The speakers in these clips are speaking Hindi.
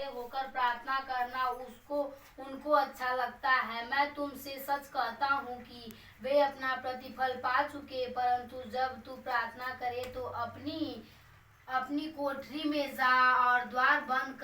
खड़े होकर प्रार्थना करना उसको उनको अच्छा लगता है। मैं तुमसे सच कहता हूँ कि वे अपना प्रतिफल पा चुके, परंतु जब तू प्रार्थना करे तो अपनी अपनी कोठरी में जा और द्वार बंद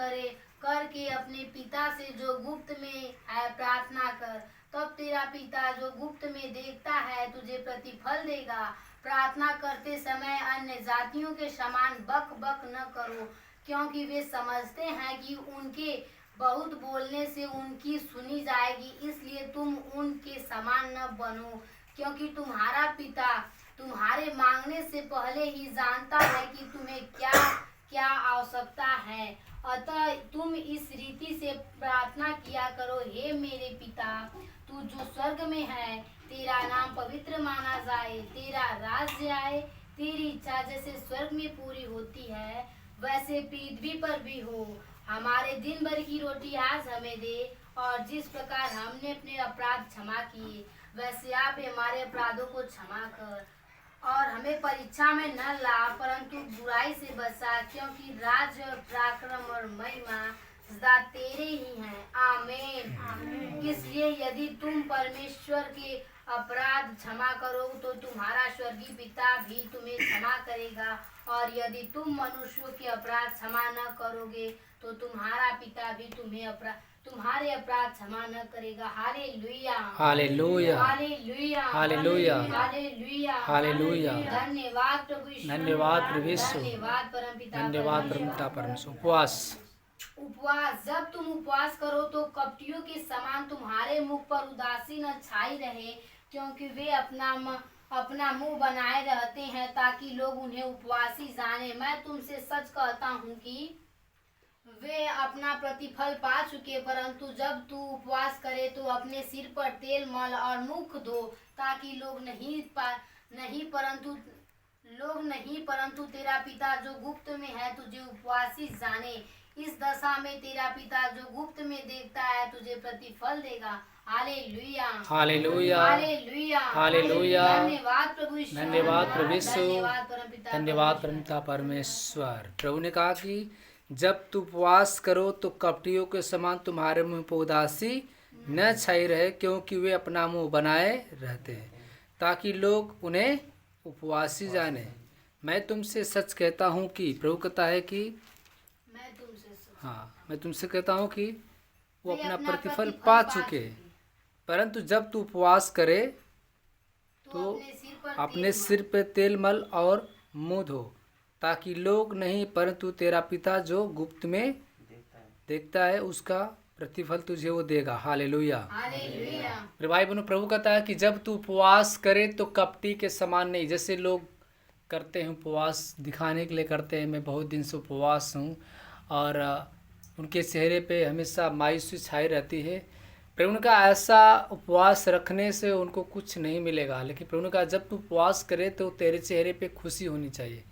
करके अपने पिता से जो गुप्त में है प्रार्थना कर। तब तेरा पिता जो गुप्त में देखता है तुझे प्रतिफल देगा। प्रार्थना करते समय अन्य जातियों के समान बक बक न करो, क्योंकि वे समझते हैं कि उनके बहुत बोलने से उनकी सुनी जाएगी, इसलिए तुम उनके समान न बनो, क्योंकि तुम्हारा पिता तुम्हारे मांगने से पहले ही जानता है कि तुम्हें क्या क्या आवश्यकता है। अतः तुम इस रीति से प्रार्थना किया करो, हे मेरे पिता, तू जो स्वर्ग में है, तेरा नाम पवित्र माना जाए, तेरा राज्य आए, तेरी इच्छा जैसे स्वर्ग में पूरी होती है वैसे पृथ्वी पर भी हो। हमारे दिन भर की रोटी आज हमें दे, और जिस प्रकार हमने अपने अपराध क्षमा किए वैसे आप हमारे अपराधों को क्षमा कर, और हमें परीक्षा में न ला परंतु बुराई से बचा, क्योंकि राज्य और पराक्रम और महिमा सदा तेरे ही हैं। आमीन। इसलिए यदि तुम परमेश्वर के अपराध क्षमा करो तो तुम्हारा स्वर्गीय पिता भी तुम्हें क्षमा करेगा, और यदि तुम मनुष्यों के अपराध क्षमा न करोगे तो तुम्हारा पिता भी तुम्हारे अपराध क्षमा न करेगा। Hallelujah, hallelujah, hallelujah, hallelujah, hallelujah, hallelujah. धन्यवाद प्रभु यीशु, धन्यवाद प्रभु यीशु, धन्यवाद परमपिता धन्यवाद परमपिता परमेश्वर। उपवास जब तुम उपवास करो तो कपटियों के समान तुम्हारे मुख पर उदासी न छाई रहे, क्योंकि वे अपना मुंह बनाए रहते हैं ताकि लोग उन्हें उपवासी जाने। मैं तुमसे सच कहता हूँ कि वे अपना प्रतिफल पा चुके, परंतु जब तू उपवास करे तो अपने सिर पर तेल मल और मुख धो, ताकि लोग नहीं परंतु तेरा पिता जो गुप्त में है तुझे उपवासी जाने। इस दशा में तेरा पिता जो गुप्त में देखता है तुझे प्रतिफल देगा। Hallelujah, hallelujah, hallelujah, hallelujah. धन्यवाद प्रभु यीशु, धन्यवाद प्रभु यीशु, धन्यवाद परमपिता, धन्यवाद परमपिता परमेश्वर। प्रभु ने कहा कि जब तू उपवास करो तो कपटियों के समान तुम्हारे मुंह पर उदासी न छाई रहे, क्योंकि वे अपना मुंह बनाए रहते हैं ताकि लोग उन्हें उपवासी जाने। मैं तुमसे सच कहता हूँ कि प्रभु कहता है कि मैं तुमसे कहता हूँ कि वो अपना प्रतिफल पा चुके, परंतु जब तू उपवास करे तो अपने सिर पे तेल मल और मुंह धो, ताकि लोग नहीं परंतु तेरा पिता जो गुप्त में देखता है उसका प्रतिफल तुझे वो देगा। Hallelujah, hallelujah. भाई बहनों, प्रभु कहता है कि जब तू उपवास करे तो कपटी के समान नहीं। जैसे लोग करते हैं उपवास दिखाने के लिए करते हैं, मैं बहुत दिन से उपवास हूँ, और उनके चेहरे पे हमेशा मायूसी छाई रहती है। प्रभु ने कहा ऐसा उपवास रखने से उनको कुछ नहीं मिलेगा, लेकिन प्रभु ने कहा जब तू उपवास करे तो तेरे चेहरे पे खुशी होनी चाहिए,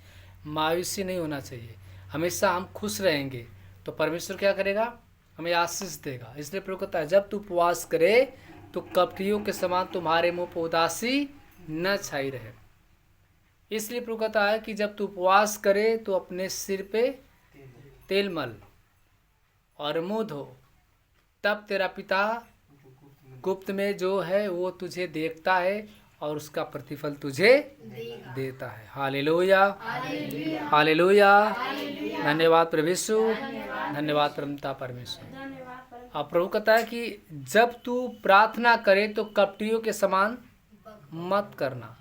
मायूसी नहीं होना चाहिए। हमेशा हम खुश रहेंगे तो परमेश्वर क्या करेगा, हमें आशीष देगा। इसलिए प्रभु कहता है जब तू उपवास करे तो कपटियों के समान तुम्हारे मुंह पर उदासी न छाई रहे। इसलिए प्रभु कहता है कि जब तू उपवास करे तो अपने सिर पे तेल मल और मुंह धो, तब तेरा पिता गुप्त में जो है वो तुझे देखता है और उसका प्रतिफल तुझे देता है। हालेलुया, हालेलुया, धन्यवाद प्रभु यीशु, धन्यवाद परमपिता परमेश्वर। अब प्रभु कहता है कि जब तू प्रार्थना करे तो कपटियों के समान मत करना।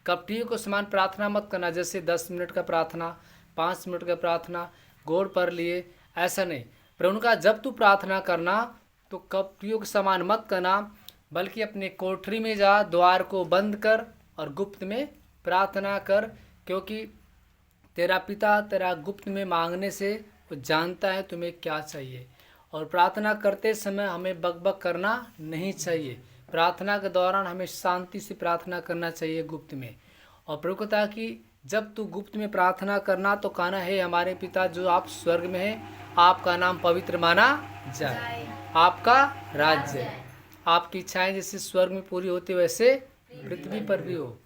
कपटियों के समान प्रार्थना मत करना, जैसे 10 मिनट का प्रार्थना, 5 मिनट का प्रार्थना गोड़ पर लिए, ऐसा नहीं। प्रभु ने कहा जब तू प्रार्थना करना तो कपटियों के समान मत करना, बल्कि अपने कोठरी में जा, द्वार को बंद कर और गुप्त में प्रार्थना कर, क्योंकि तेरा पिता तेरा गुप्त में मांगने से वो जानता है तुम्हें क्या चाहिए। और प्रार्थना करते समय हमें बकबक करना नहीं चाहिए। प्रार्थना के दौरान हमें शांति से प्रार्थना करना चाहिए गुप्त में। और प्रभु कहता है कि जब तू गुप्त में प्रार्थना करना तो कहना है हमारे पिता जो आप स्वर्ग में हैं, आपका नाम पवित्र माना जाए, आपका राज्य, आपकी इच्छाएं जैसे स्वर्ग में पूरी होती वैसे पृथ्वी पर भी हो।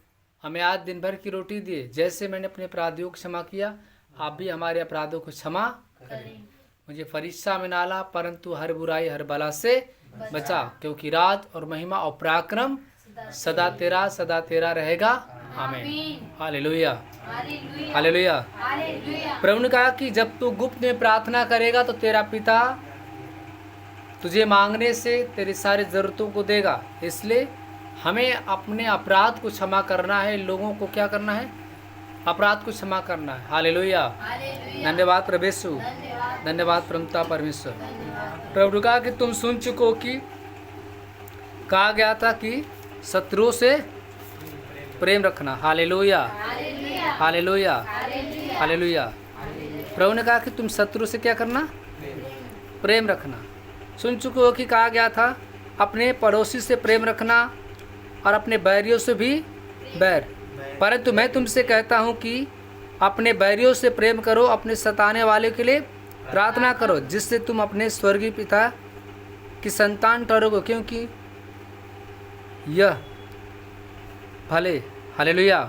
हमें आज दिन भर की रोटी दिए, जैसे मैंने अपने अपराधियों को क्षमा किया आप भी हमारे अपराधों को क्षमा करें। मुझे परीक्षा में ना ला, परंतु हर बुराई हर बला से बचा, क्योंकि राज और महिमा और पराक्रम सदा तेरा रहेगा। आमीन। Hallelujah, hallelujah. प्रभु ने कहा कि जब तू गुप्त में प्रार्थना करेगा तो तेरा पिता तुझे मांगने से तेरी सारी जरूरतों को देगा। इसलिए हमें अपने अपराध को क्षमा करना है, लोगों को क्या करना है, अपराध को क्षमा करना है। हालेलुया, धन्यवाद प्रभु यीशु, धन्यवाद परमपिता परमेश्वर। प्रभु ने कहा कि तुम सुन चुको कि कहा गया था कि शत्रुओं से प्रेम रखना। Hallelujah, hallelujah, hallelujah. प्रभु ने कहा कि तुम शत्रु से क्या करना, प्रेम रखना। सुन चुके हो कि कहा गया था अपने पड़ोसी से प्रेम रखना और अपने बैरियों से भी बैर। परंतु मैं तुमसे कहता हूँ कि अपने बैरियों से प्रेम करो, अपने सताने वाले के लिए प्रार्थना करो, जिससे तुम अपने स्वर्गीय पिता की संतान ठहरोगे, क्योंकि यह भले, हालेलुया,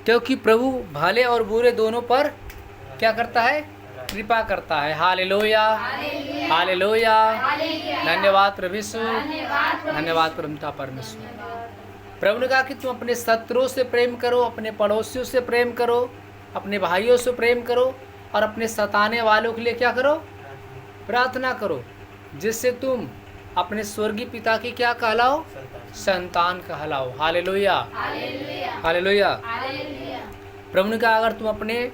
क्योंकि प्रभु भले और बुरे दोनों पर क्या करता है, कृपा करता है। हालेलुया, हालेलुया, धन्यवाद प्रभु यीशु, धन्यवाद परमपिता परमेश्वर। प्रभु ने कहा कि तुम अपने शत्रुओं से प्रेम करो, अपने पड़ोसियों से प्रेम करो, अपने भाइयों से प्रेम करो और अपने सताने वालों के लिए क्या करो, प्रार्थना करो, जिससे तुम अपने स्वर्गीय पिता की क्या कहलाओ, संतान कहलाओ। Hallelujah, hallelujah. प्रभु ने कहा अगर तुम अपने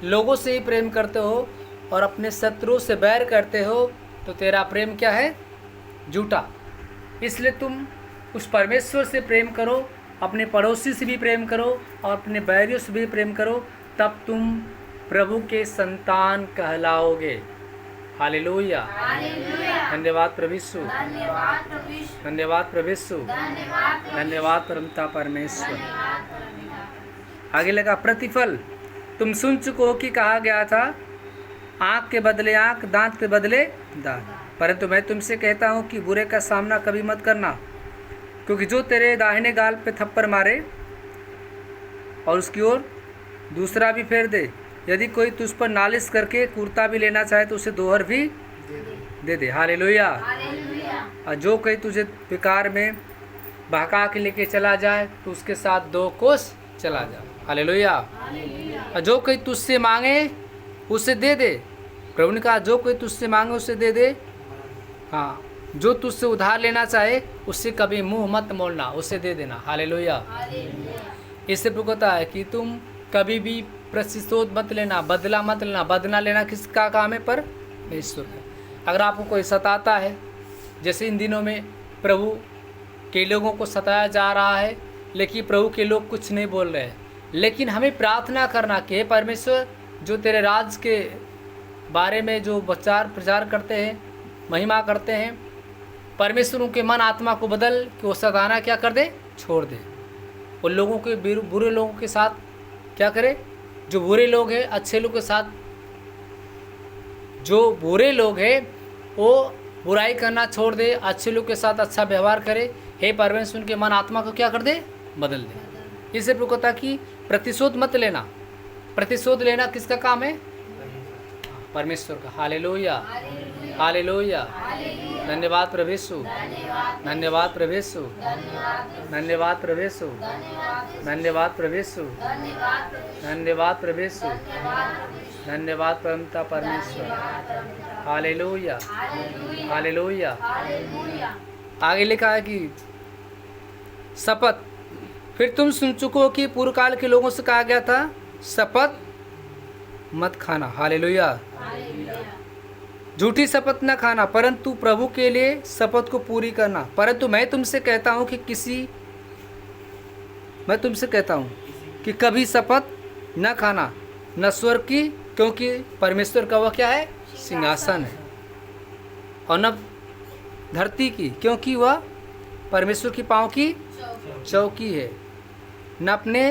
लोगों से ही प्रेम करते हो और अपने शत्रुओं से बैर करते हो तो तेरा प्रेम क्या है, झूठा। इसलिए तुम उस परमेश्वर से प्रेम करो, अपने पड़ोसी से भी प्रेम करो और अपने बैरियों से भी प्रेम करो, तब तुम प्रभु के संतान कहलाओगे। हालेलुया, धन्यवाद प्रभु यीशु, धन्यवाद प्रभु यीशु, धन्यवाद परमपिता परमेश्वर। आगे लगा प्रतिफल। तुम सुन चुको हो कि कहा गया था आँख के बदले आँख, दांत के बदले दांत। परंतु मैं तुमसे कहता हूँ कि बुरे का सामना कभी मत करना, क्योंकि जो तेरे दाहिने गाल पे थप्पड़ मारे और उसकी ओर दूसरा भी फेर दे, यदि कोई तुझ पर नालिश करके कुर्ता भी लेना चाहे तो उसे दोहर भी दे दे। हालेलुया। और जो कोई तुझे बेकार में बहका के लेके चला जाए तो उसके साथ 2 कोस चला जा। हालेलुया। और जो कोई तुझसे मांगे उसे दे दे। प्रभु ने कहा जो कोई तुझसे मांगे उसे दे दे। हाँ, जो तुझसे उधार लेना चाहे उससे कभी मुंह मत मोड़ना, उसे दे देना। हालेलुया। इससे कहता है कि तुम कभी भी प्रतिशोध मत लेना, बदला मत लेना। बदला लेना किसका काम है? परमेश्वर का। अगर आपको कोई सताता है, जैसे इन दिनों में प्रभु के लोगों को सताया जा रहा है, लेकिन प्रभु के लोग कुछ नहीं बोल रहे हैं, लेकिन हमें प्रार्थना करना कि हे परमेश्वर, जो तेरे राज के बारे में जो प्रचार करते हैं, महिमा करते हैं, परमेश्वर उनके मन आत्मा को बदल कि वो सताना क्या कर दे, छोड़ दे। उन लोगों के बुरे लोगों के साथ क्या करे, जो बुरे लोग हैं अच्छे लोग के साथ, जो बुरे लोग हैं वो बुराई करना छोड़ दे, अच्छे लोग के साथ अच्छा व्यवहार करे। हे परमेश्वर उनके मन आत्मा को क्या कर दे, बदल दे। इससे कहता कि प्रतिशोध मत लेना। प्रतिशोध लेना किसका काम है? परमेश्वर का। Hallelujah, hallelujah. धन्यवाद प्रभु यीशु, धन्यवाद प्रभु यीशु, धन्यवाद प्रभु यीशु, धन्यवाद प्रभु यीशु, धन्यवाद प्रभु यीशु, धन्यवाद परमपिता परमेश्वर। Hallelujah, hallelujah. आगे लिखा है कि शपथ। फिर तुम सुन चुको हो कि पूर्व काल के लोगों से कहा गया था शपथ मत खाना। हालेलुया। झूठी शपथ न खाना, परंतु प्रभु के लिए शपथ को पूरी करना। परंतु मैं तुमसे कहता हूँ कि कभी शपथ न खाना, न स्वर्ग की, क्योंकि परमेश्वर का वह क्या है, सिंहासन है, और न धरती की, क्योंकि वह परमेश्वर की पाँव की चौकी है, न अपने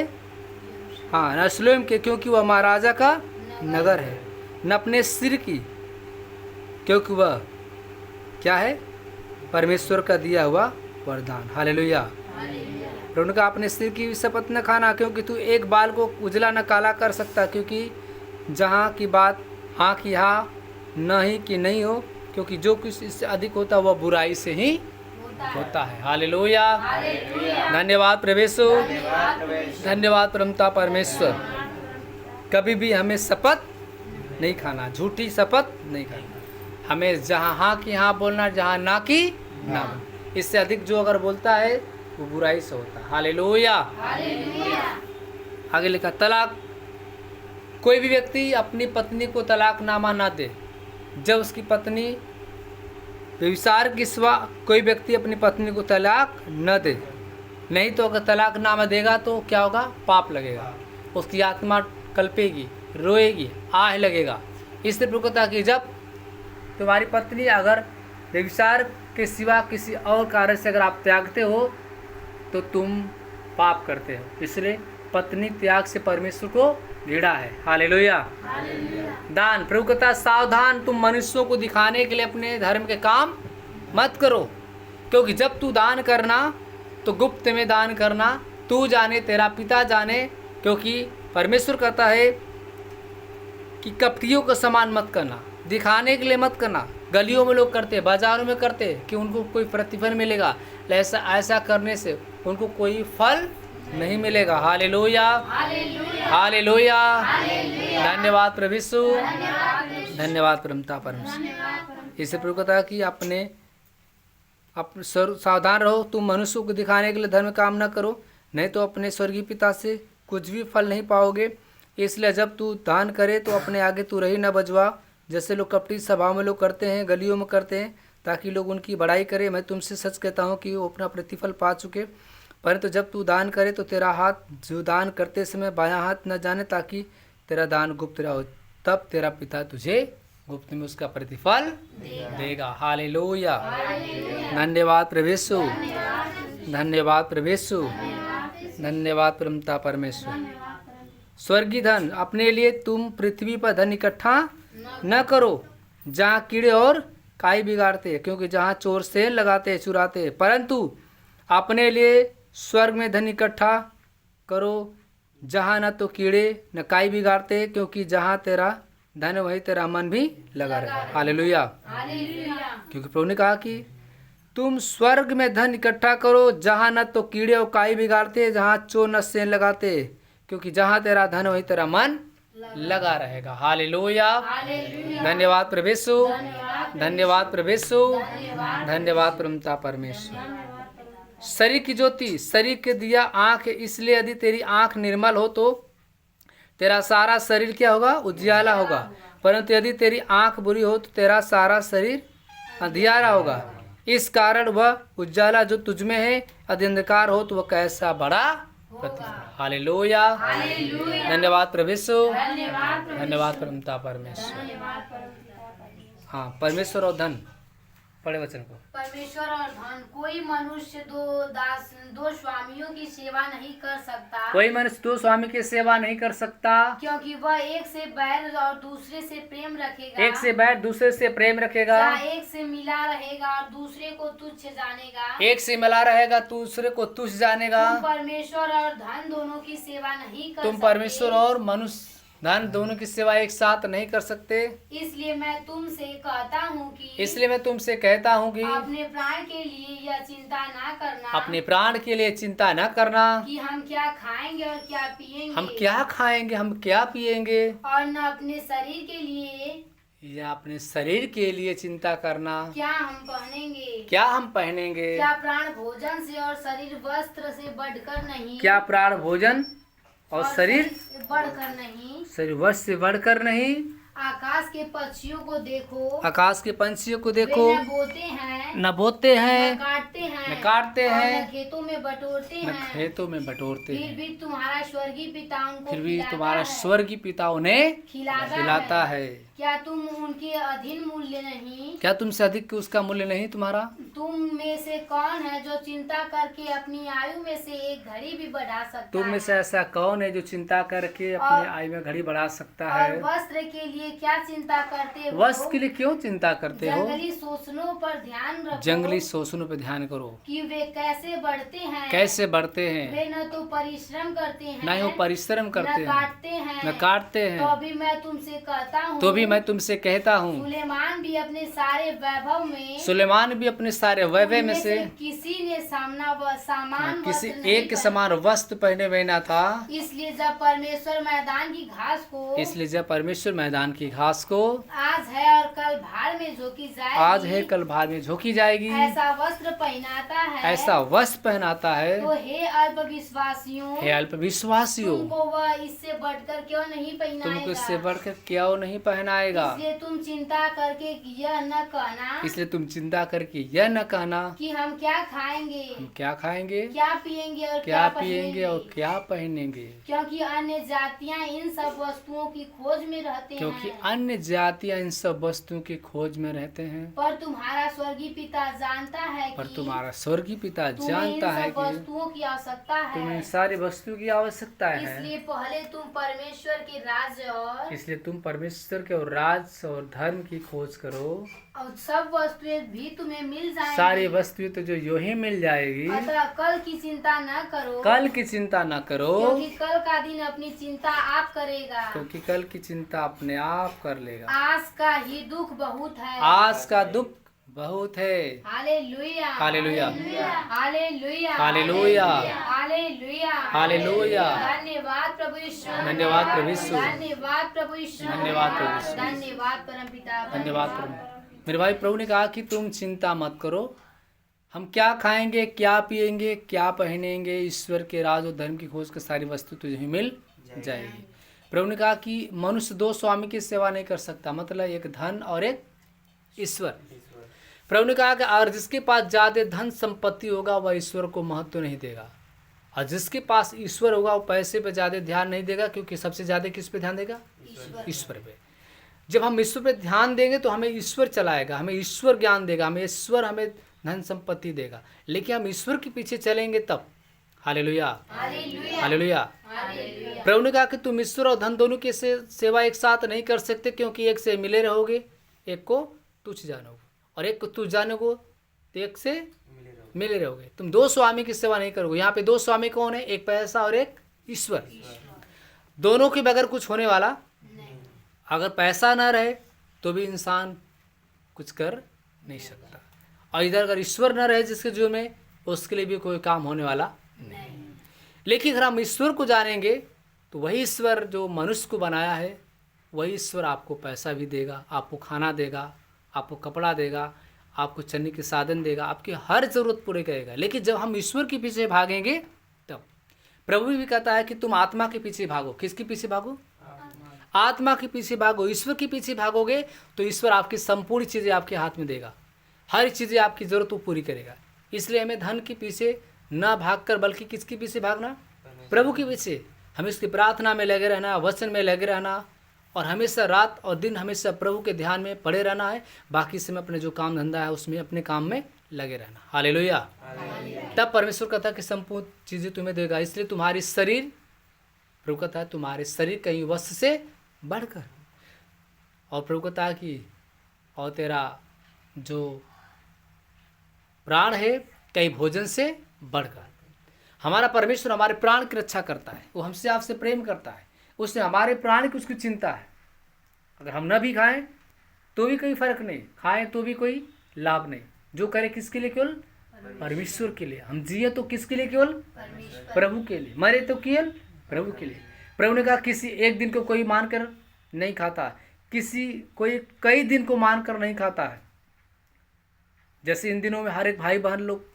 न यरूशलेम के, क्योंकि वह महाराजा का नगर है, न अपने सिर की, क्योंकि वह क्या है, परमेश्वर का दिया हुआ वरदान। हालेलुया। प्रभु ने कहा अपने सिर की शपथ न खाना, क्योंकि तू एक बाल को उजला न काला कर सकता, क्योंकि जहाँ की बात आँख यहाँ न ही कि नहीं हो, क्योंकि जो कुछ इससे अधिक होता है वह बुराई से ही होता है। हालेलुया। धन्यवाद प्रभु यीशु, धन्यवाद परमपिता परमेश्वर। कभी भी हमें शपथ नहीं खाना, झूठी शपथ नहीं खाना। हमें जहाँ हाँ की हाँ बोलना, जहाँ ना की ना बोलना। इससे अधिक जो अगर बोलता है वो बुराई से होता है। हालेलुया। आगे लिखा तलाक। कोई भी व्यक्ति अपनी पत्नी को तलाकनामा ना दे जब उसकी पत्नी व्यभिचार के सिवा, कोई व्यक्ति अपनी पत्नी को तलाक न दे। नहीं तो अगर तलाकनामा देगा तो क्या होगा? पाप लगेगा, उसकी आत्मा कल्पेगी, रोएगी, आह लगेगा। इसलिए प्रभु कहता है कि जब तुम्हारी पत्नी अगर व्यभिचार के सिवा किसी और कार्य से अगर आप त्यागते हो तो तुम पाप करते हो। इसलिए पत्नी त्याग से परमेश्वर को घृणा है। हालेलुया। दान। प्रभु कहता है सावधान, तुम मनुष्यों को दिखाने के लिए अपने धर्म के काम मत करो, क्योंकि जब तू दान करना तो गुप्त में दान करना, तू जाने तेरा पिता जाने। क्योंकि परमेश्वर कहता है कि कपटियों का समान मत करना, दिखाने के लिए मत करना। गलियों में लोग करते, बाजारों में करते कि उनको कोई प्रतिफल मिलेगा, ऐसा करने से उनको कोई फल नहीं मिलेगा। Hallelujah, hallelujah. धन्यवाद प्रभु यीशु, धन्यवाद परमपिता परमेश्वर। इसे प्रभु कहता है कि अपने सावधान रहो, तुम मनुष्यों को दिखाने के लिए धर्म काम न करो, नहीं तो अपने स्वर्गीय पिता से कुछ भी फल नहीं पाओगे। इसलिए जब तू दान करे तो अपने आगे तू रही न बजवा, जैसे लोग कपटी सभाओं में लोग करते हैं, गलियों में करते हैं, ताकि लोग उनकी बड़ाई करें। मैं तुमसे सच कहता हूँ कि वो अपना प्रतिफल पा चुके। परंतु जब तू दान करे तो तेरा हाथ जो दान करते समय बायां हाथ न जाने, ताकि तेरा दान गुप्त रहो, तब तेरा पिता तुझे गुप्त में उसका प्रतिफल देगा। हालेलुया। धन्यवाद प्रभु यीशु, धन्यवाद प्रभु यीशु, धन्यवाद परमपिता परमेश्वर। स्वर्गीय धन। अपने लिए तुम पृथ्वी पर धन इकट्ठा न करो जहाँ कीड़े और काई बिगाड़ते, क्योंकि जहाँ चोर सेल लगाते चुराते, परंतु अपने लिए स्वर्ग में धन इकट्ठा करो जहाँ न तो कीड़े न काई बिगाड़ते, क्योंकि जहाँ तेरा धन वही तेरा मन भी लगा रहे। हालेलुया। क्योंकि प्रभु ने कहा कि तुम स्वर्ग में धन इकट्ठा करो जहाँ न तो कीड़े और काई बिगाड़ते, जहाँ चोर न सेल लगाते, क्योंकि जहाँ तेरा धन वही तेरा मन लगा रहेगा। हालेलुया। धन्यवाद प्रभु यीशु, धन्यवाद प्रभु यीशु, धन्यवाद परमपिता परमेश्वर। शरीर की ज्योति, शरीर के दिया आँख है, इसलिए यदि तेरी आँख निर्मल हो तो तेरा सारा शरीर क्या होगा? उजियाला होगा। परंतु यदि तेरी आँख बुरी हो तो तेरा सारा शरीर अंधियारा होगा। इस कारण वह उजाला जो तुझमें है यदि अंधकार हो तो वह कैसा बड़ा प्रतिफल। हालेलुया। धन्यवाद प्रभु यीशु, धन्यवाद परमपिता परमेश्वर। हाँ, परमेश्वर और धन। पढ़े वचन को। परमेश्वर और धन। कोई मनुष्य दो स्वामियों की सेवा नहीं कर सकता। कोई मनुष्य दो स्वामी की सेवा नहीं कर सकता, क्योंकि वह एक से बैर और दूसरे से प्रेम रखेगा। एक से बैर दूसरे से प्रेम रखेगा। एक से मिला रहेगा और दूसरे को तुच्छ जानेगा। एक से मिला रहेगा दूसरे को तुच्छ जानेगा। तुम परमेश्वर और धन दोनों की सेवा नहीं कर तुम परमेश्वर और मनुष्य धन दोनों की सेवा एक साथ नहीं कर सकते। इसलिए मैं तुमसे कहता हूँ कि अपने प्राण के लिए यह चिंता ना करना, अपने प्राण के लिए चिंता न करना कि हम क्या खाएंगे और क्या पिएंगे, हम क्या खाएंगे हम क्या पिएंगे, और न अपने शरीर के लिए या अपने शरीर के लिए चिंता करना क्या हम पहनेंगे, क्या प्राण भोजन से और शरीर वस्त्र से बढ़कर नहीं, क्या प्राण भोजन और शरीर बढ़कर नहीं, शरीर वस्त्र से बढ़कर नहीं। आकाश के पक्षियों को देखो, आकाश के पंछियों को देखो, न बोते हैं, न काटते हैं, न खेतों में बटोरते हैं, फिर भी तुम्हारा स्वर्गीय पिता उन्हें खिलाता है। क्या तुम उनके अधीन मूल्य नहीं? क्या तुमसे अधिक उसका मूल्य नहीं तुम्हारा? तुम में से कौन है जो चिंता करके अपनी आयु में से एक घड़ी भी बढ़ा सकता है? तुम में से ऐसा कौन है जो चिंता करके अपनी आयु में घड़ी बढ़ा सकता है? और वस्त्र के लिए क्या चिंता करते हो? वस्त्र के लिए क्यों चिंता करते हो? जंगली शोषणों पर ध्यान रखो, जंगली शोषणों पर ध्यान करो कि वे कैसे बढ़ते हैं। वे न तो परिश्रम करते हैं, न वो परिश्रम करते हैं, न काटते हैं। तो भी मैं तुमसे कहता हूँ, अभी मैं तुमसे कहता हूँ, सुलेमान भी अपने सारे वैभव में सुलेमान भी अपने सारे वैभव में उनमें से किसी ने सामान किसी वस्त्र नहीं एक पहना। समान वस्त्र पहने हुए न था। इसलिए जब परमेश्वर मैदान की घास को इसलिए जब परमेश्वर मैदान की घास को आज है और कल भाड़ में झोंकी जाएगी, आज है कल भार में झोंकी जाएगी, ऐसा वस्त्र पहनाता है, ऐसा वस्त्र पहनाता है, तो हे अल्पविश्वासियों, हे अल्प विश्वासियों, तुमको वह इससे बढ़कर क्यों नहीं तुमको इससे पहनाएगा। बढ़कर क्यों नहीं पहनाएगा। इसलिए तुम चिंता करके यह न कहना इसलिए तुम चिंता करके यह न कहना कि हम क्या खाएंगे, हम क्या खाएंगे, क्या पिएंगे और क्या पिएंगे पहनेंगे, और क्या पहनेंगे, क्योंकि अन्य जातियां इन सब वस्तुओं की खोज में रहते क्योंकि हैं, अन्य जातियां इन सब वस्तुओं की खोज में रहते हैं। पर तुम्हारा स्वर्गीय पिता जानता है पर कि तुम्हारा स्वर्गीय पिता तुम्हें इन जानता है सब कि वस्तुओं की आवश्यकता तुम्हें है। इन सारी वस्तुओं की आवश्यकता है। इसलिए पहले तुम परमेश्वर के राज्य और इसलिए तुम परमेश्वर के और राज और धर्म की खोज करो, सब वस्तुएं भी तुम्हें मिल सारी जाएंगी। वस्तुएं तो जो यूं ही मिल जाएगी। अतः कल की चिंता न करो, कल की चिंता न करो, क्योंकि कल का दिन अपनी चिंता आप करेगा। क्योंकि कल की चिंता अपने आप कर लेगा। आज का ही दुख बहुत है। आज का दुख बहुत है। Hallelujah, hallelujah, hallelujah, hallelujah, hallelujah, hallelujah. धन्यवाद प्रभु यीशु, धन्यवाद प्रभु यीशु, धन्यवाद प्रभु यीशु, धन्यवाद प्रभु यीशु, धन्यवाद परमपिता, धन्यवाद प्रभु। मेरे भाई, प्रभु ने कहा कि तुम चिंता मत करो, हम क्या खाएंगे, क्या पिएंगे, क्या पहनेंगे, ईश्वर के राज और धर्म की खोज की सारी वस्तु तुझे मिल जाएगी। प्रभु ने कहा कि मनुष्य दो स्वामी की सेवा नहीं कर सकता, मतलब एक धन और एक ईश्वर। प्रभु ने कहा कि और जिसके पास ज़्यादा धन संपत्ति होगा वह ईश्वर को महत्व नहीं देगा, और जिसके पास ईश्वर होगा वो पैसे पे ज़्यादा ध्यान नहीं देगा, क्योंकि सबसे ज़्यादा किस पे ध्यान देगा, ईश्वर पे। जब हम ईश्वर पे ध्यान देंगे तो हमें ईश्वर चलाएगा, हमें ईश्वर ज्ञान देगा, हमें धन संपत्ति देगा। लेकिन हम ईश्वर के पीछे चलेंगे तब। Hallelujah, hallelujah. प्रभु ने कहा कि तुम ईश्वर और धन दोनों की सेवा एक साथ नहीं कर सकते, क्योंकि एक से मिले रहोगे, एक को तुच्छ जानोगे, और एक को तुच्छ जानोगे तो एक से मिले रहोगे। तुम दो स्वामी की सेवा नहीं करोगे। यहाँ पे दो स्वामी कौन है, एक पैसा और एक ईश्वर। दोनों के बगैर कुछ होने वाला। अगर पैसा ना रहे तो भी इंसान कुछ कर नहीं सकता, और इधर अगर ईश्वर न रहे जिसके जीवन में, उसके लिए भी कोई काम होने वाला नहीं। लेकिन अगर हम ईश्वर को जानेंगे तो वही ईश्वर जो मनुष्य को बनाया है, वही ईश्वर आपको पैसा भी देगा, आपको खाना देगा, आपको कपड़ा देगा, आपको चलने के साधन देगा, आपकी हर ज़रूरत पूरी करेगा। लेकिन जब हम ईश्वर के पीछे भागेंगे तब। प्रभु भी कहता है कि तुम आत्मा के पीछे भागो। किसके पीछे भागो, आत्मा के पीछे भागो। ईश्वर के पीछे भागोगे तो ईश्वर आपकी संपूर्ण चीज़ें आपके हाथ में देगा, हर चीज़ें आपकी ज़रूरत वो पूरी करेगा। इसलिए हमें धन के पीछे ना भागकर बल्कि किसके पीछे भागना, प्रभु के पीछे। हमें उसकी प्रार्थना में लगे रहना, वचन में लगे रहना, और हमेशा रात और दिन हमेशा प्रभु के ध्यान में पड़े रहना है। बाकी समय अपने जो काम धंधा है उसमें अपने काम में लगे रहना। हालेलुया। तब परमेश्वर कहता है कि संपूर्ण चीज़ें तुम्हें देगा। इसलिए तुम्हारी शरीर, प्रभु कहता है तुम्हारे शरीर कहीं वस्त्र से बढ़कर, और प्रभु कहता है कि और तेरा जो प्राण है कहीं भोजन से बढ़कर। हमारा परमेश्वर हमारे प्राण की रक्षा करता है, वो हमसे आपसे प्रेम करता है, उसने हमारे प्राण की उसकी चिंता है। अगर हम न भी खाएं तो भी कोई फर्क नहीं, खाएं तो भी कोई लाभ नहीं। जो करे किसके लिए, केवल परमेश्वर के लिए। हम जिए तो किसके लिए, केवल प्रभु के लिए। मरे तो केवल प्रभु के लिए। प्रभु ने कहा किसी एक दिन को कोई मानकर नहीं खाता, कोई कई दिन को मानकर नहीं खाता है। जैसे इन दिनों में हर एक भाई बहन लोग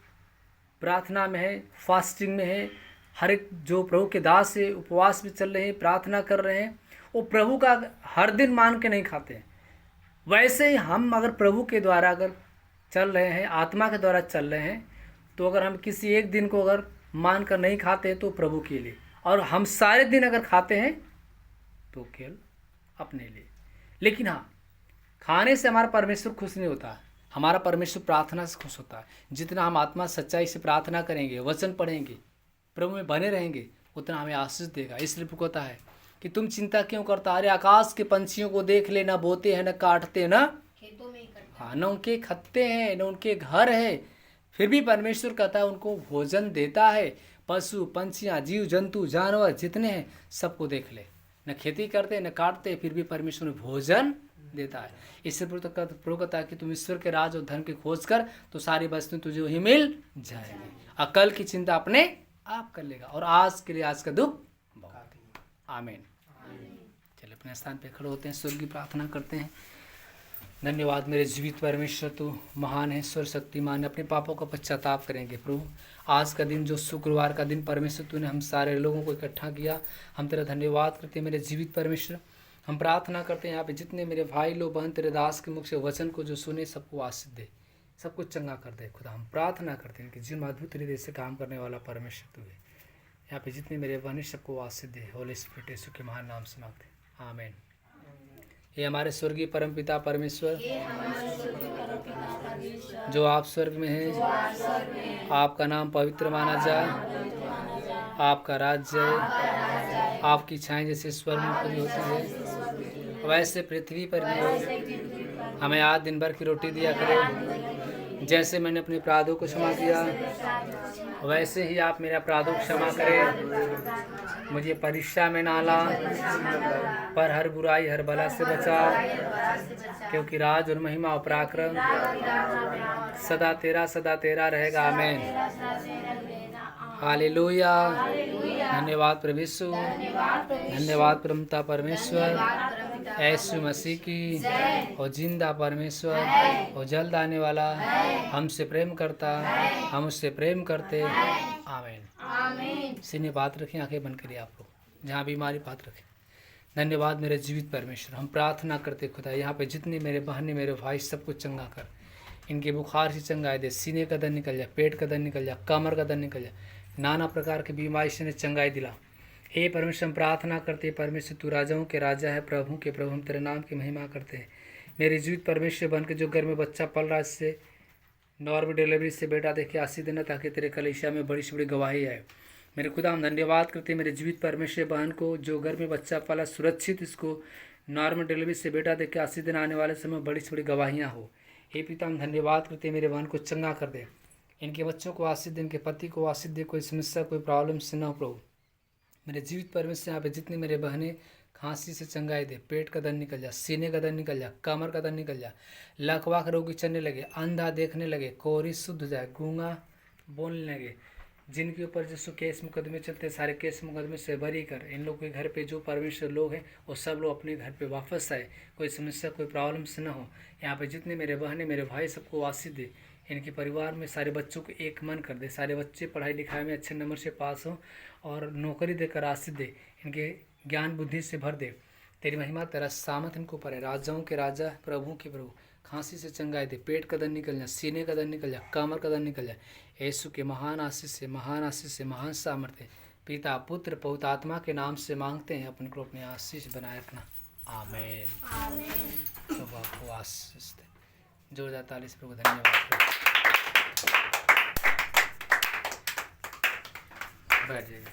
प्रार्थना में है, फास्टिंग में है, हर एक जो प्रभु के दास है उपवास भी चल रहे हैं, प्रार्थना कर रहे हैं, वो प्रभु का हर दिन मान के नहीं खाते हैं। वैसे ही हम अगर प्रभु के द्वारा अगर चल रहे हैं, आत्मा के द्वारा चल रहे हैं, तो अगर हम किसी एक दिन को अगर मान कर नहीं खाते तो प्रभु के लिए, और हम सारे दिन अगर खाते हैं तो केवल अपने लिए। लेकिन हाँ, खाने से हमारा परमेश्वर खुश नहीं होता, हमारा परमेश्वर प्रार्थना से खुश होता है। जितना हम आत्मा सच्चाई से प्रार्थना करेंगे, वचन पढ़ेंगे, प्रभु में बने रहेंगे, उतना हमें आशीष देगा। इसलिए कहता है कि तुम चिंता क्यों करता, अरे आकाश के पंछियों को देख ले, न बोते हैं, न काटते, न खेतों में हाँ, न उनके खत्ते हैं, न उनके घर है, फिर भी परमेश्वर कहता है उनको भोजन देता है। पशु पंछियाँ, जीव जंतु, जानवर जितने हैं सबको देख ले, न खेती करते न काटते, फिर भी परमेश्वर ने भोजन देता है। इससे प्रभु कहता है कि तुम ईश्वर के राज और धन की खोज कर तो सारी वस्तुएं तुझे वही मिल जाएगी। अकल की चिंता अपने आप कर लेगा और आज के लिए आज का दुख भगा देगा। आमीन। चलिए अपने स्थान पे खड़े होते हैं, स्वर्गीय प्रार्थना करते हैं। धन्यवाद मेरे जीवित परमेश्वर, तू महान है, सर्वशक्तिमान है। अपने पापों का पश्चाताप करेंगे प्रभु। आज का दिन जो शुक्रवार का दिन परमेश्वर तूने हम सारे लोगों को इकट्ठा किया, हम तेरा धन्यवाद करते हैं मेरे जीवित परमेश्वर। हम प्रार्थना करते हैं यहाँ पे जितने मेरे भाई लोग बहन तेरे दास के मुख से वचन को जो सुने सबको आशीष दे, सबको चंगा कर दे खुदा। हम प्रार्थना करते हैं कि जिन अद्भुत रीति से काम करने वाला परमेश्वर तू है। यहाँ पे जितने मेरे बहन सबको आशीष दे, होली स्पिरिट यीशु के महान नाम से मांगते हैं, आमीन। ये हमारे स्वर्गीय परमपिता परमेश्वर जो आप स्वर्ग में हैं, आपका नाम पवित्र माना जाए, आपका राज्य, आपकी इच्छाएं जैसे स्वर्ग में पूरी होती है वैसे पृथ्वी पर भी हो। हमें आज दिन भर की रोटी दिया करें, जैसे मैंने अपने अपराधों को क्षमा किया वैसे ही आप मेरे अपराधों को क्षमा करें। मुझे परीक्षा में ना ला पर हर बुराई हर बला से बचा, क्योंकि राज और महिमा और पराक्रम सदा तेरा रहेगा। आमीन। हालेलुया। धन्यवाद प्रभु यीशु, धन्यवाद परमपिता परमेश्वर, यीशु मसीह की और जिंदा परमेश्वर और जल्द आने वाला, हमसे प्रेम करता, हम उससे प्रेम करते। आमीन। सीने बात रखें, आंखें बंद करिए आप लोग, जहाँ बीमारी बात रखें। धन्यवाद मेरे जीवित परमेश्वर। हम प्रार्थना करते खुदा यहाँ पे जितने मेरे बहने मेरे भाई सबको चंगा कर, इनके बुखार से चंगाई दे, सीने का दर्द निकल जाए, पेट का दर्द निकल जाए, कमर का दर्द निकल जाए, नाना प्रकार की बीमारी से चंगाई दिला। हे परमेश्वर हम प्रार्थना करते परमेश्वर तू राजाओं के राजा है, प्रभु के प्रभु, हम तेरे नाम की महिमा करते हैं। मेरे जीवित परमेश्वर बन के जो घर में बच्चा पल रहा है इससे नॉर्मल डिलीवरी से बेटा देखे आशीष देना, ताकि तेरे कलीसिया में बड़ी से बड़ी गवाही आए। मेरे खुदा हम धन्यवाद करते हैं मेरे जीवित परमेश्वर बहन को जो घर में बच्चा पाला सुरक्षित, इसको नॉर्मल डिलीवरी से बेटा देखे आशीष देना, आने वाले समय बड़ी से बड़ी गवाहियाँ हो। हे पिता हम धन्यवाद करते हैं मेरे बहन को चंगा कर दे, इनके बच्चों को आशीष दे, इनके पति को आशीष दे, कोई समस्या कोई प्रॉब्लम से ना हो प्रभु। मेरे जीवित परमेश्वर यहाँ पे जितनी मेरे बहनें खांसी से चंगाई दे, पेट का दर्द निकल जा, सीने का दर्द निकल जा, कमर का दर्द निकल जा, लकवा रोगी चलने लगे, अंधा देखने लगे, कोहरी शुद्ध हो जाए, गूंगा बोलने लगे, जिनके ऊपर जो केस मुकदमे चलते सारे केस मुकदमे से बरी कर, इन लोग के घर पे जो परमेश्वर लोग हैं वो सब लोग अपने घर पे वापस आए, कोई समस्या कोई प्रॉब्लम से ना हो। यहाँ पे जितने मेरे बहनें मेरे भाई सबको आशीष दे, इनके परिवार में सारे बच्चों को एक मन कर दे, सारे बच्चे पढ़ाई लिखाई में अच्छे नंबर से पास हो और नौकरी देकर आशीष दे, इनके ज्ञान बुद्धि से भर दे। तेरी महिमा तेरा सामर्थ इनको पर है। राजाओं के राजा प्रभु के प्रभु, खांसी से चंगाई दे, पेट का दर्द निकल जाए, सीने का दर्द निकल जाए, कमर का दर्द निकल जाए, यीशु के महान आशीष से महान सामर्थ्य पिता पुत्र पवित्र आत्मा के नाम से मांगते हैं, अपन को अपने आशीष बनाए रखना। आमीन। प्रभु आपको आशीष दे। जोरदार ताली से प्रभु धन्यवाद। बैठ जाइए।